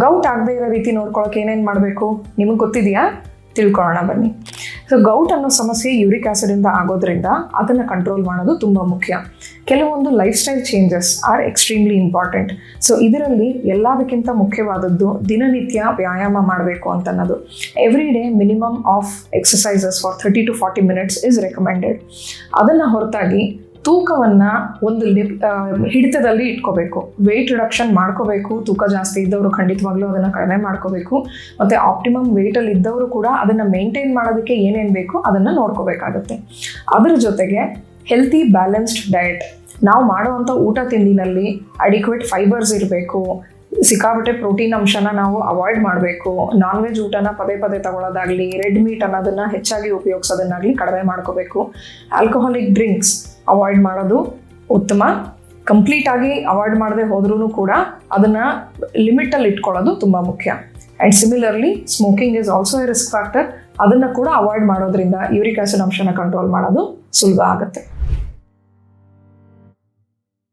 Gout ಆಗದೆ ಇರೋ ರೀತಿ ನೋಡ್ಕೊಳಕ್ಕೆ ಏನೇನು ಮಾಡಬೇಕು ನಿಮಗೆ ಗೊತ್ತಿದೆಯಾ? ತಿಳ್ಕೊಳ್ಳೋಣ ಬನ್ನಿ. ಸೊ ಗೌಟ್ ಅನ್ನೋ ಸಮಸ್ಯೆ ಯೂರಿಕ್ ಆ್ಯಸಿಡಿಂದ ಆಗೋದ್ರಿಂದ ಅದನ್ನು ಕಂಟ್ರೋಲ್ ಮಾಡೋದು ತುಂಬ ಮುಖ್ಯ. ಕೆಲವೊಂದು life style changes are extremely important. So ಇದರಲ್ಲಿ ಎಲ್ಲದಕ್ಕಿಂತ ಮುಖ್ಯವಾದದ್ದು ದಿನನಿತ್ಯ ವ್ಯಾಯಾಮ ಮಾಡಬೇಕು ಅಂತನ್ನೋದು. Every day minimum of exercises for 30 to 40 minutes is recommended. ಅದನ್ನು ಹೊರತಾಗಿ ತೂಕವನ್ನು ಒಂದು ಹಿಡಿತದಲ್ಲಿ ಇಟ್ಕೋಬೇಕು. ವೆಯ್ಟ್ ರಿಡಕ್ಷನ್ ಮಾಡ್ಕೋಬೇಕು. ತೂಕ ಜಾಸ್ತಿ ಇದ್ದವರು ಖಂಡಿತವಾಗ್ಲೂ ಅದನ್ನು ಕಡಿಮೆ ಮಾಡ್ಕೋಬೇಕು. ಮತ್ತು ಆಪ್ಟಿಮಮ್ ವೆಯ್ಟಲ್ಲಿ ಇದ್ದವರು ಕೂಡ ಅದನ್ನು ಮೇಂಟೈನ್ ಮಾಡೋದಕ್ಕೆ ಏನೇನು ಬೇಕು ಅದನ್ನು ನೋಡ್ಕೋಬೇಕಾಗುತ್ತೆ. ಅದರ ಜೊತೆಗೆ ಹೆಲ್ತಿ ಬ್ಯಾಲೆನ್ಸ್ಡ್ ಡಯಟ್. ನಾವು ಮಾಡುವಂಥ ಊಟ ತಿಂಡಿನಲ್ಲಿ ಅಡಿಕ್ವೇಟ್ ಫೈಬರ್ಸ್ ಇರಬೇಕು. ಸಿಕ್ಕಾಪಟ್ಟೆ ಪ್ರೋಟೀನ್ ಅಂಶನ ನಾವು ಅವಾಯ್ಡ್ ಮಾಡಬೇಕು. ನಾನ್ ವೆಜ್ ಊಟನ ಪದೇ ಪದೇ ತಗೊಳ್ಳೋದಾಗಲಿ, ರೆಡ್ ಮೀಟ್ ಅನ್ನೋದನ್ನು ಹೆಚ್ಚಾಗಿ ಉಪಯೋಗಿಸೋದನ್ನಾಗಲಿ ಕಡಿಮೆ ಮಾಡ್ಕೋಬೇಕು. ಆಲ್ಕೋಹಾಲಿಕ್ ಡ್ರಿಂಕ್ಸ್ ಅವಾಯ್ಡ್ ಮಾಡೋದು ಉತ್ತಮ. ಕಂಪ್ಲೀಟಾಗಿ ಅವಾಯ್ಡ್ ಮಾಡದೆ ಹೋದ್ರೂ ಕೂಡ ಅದನ್ನು ಲಿಮಿಟಲ್ಲಿ ಇಟ್ಕೊಳ್ಳೋದು ತುಂಬ ಮುಖ್ಯ. And similarly smoking is also A risk factor. ಅದನ್ನು ಕೂಡ ಅವಾಯ್ಡ್ ಮಾಡೋದ್ರಿಂದ ಯೂರಿಕ್ ಆ್ಯಸಿಡ್ ಅಂಶನ ಕಂಟ್ರೋಲ್ ಮಾಡೋದು ಸುಲಭ ಆಗುತ್ತೆ.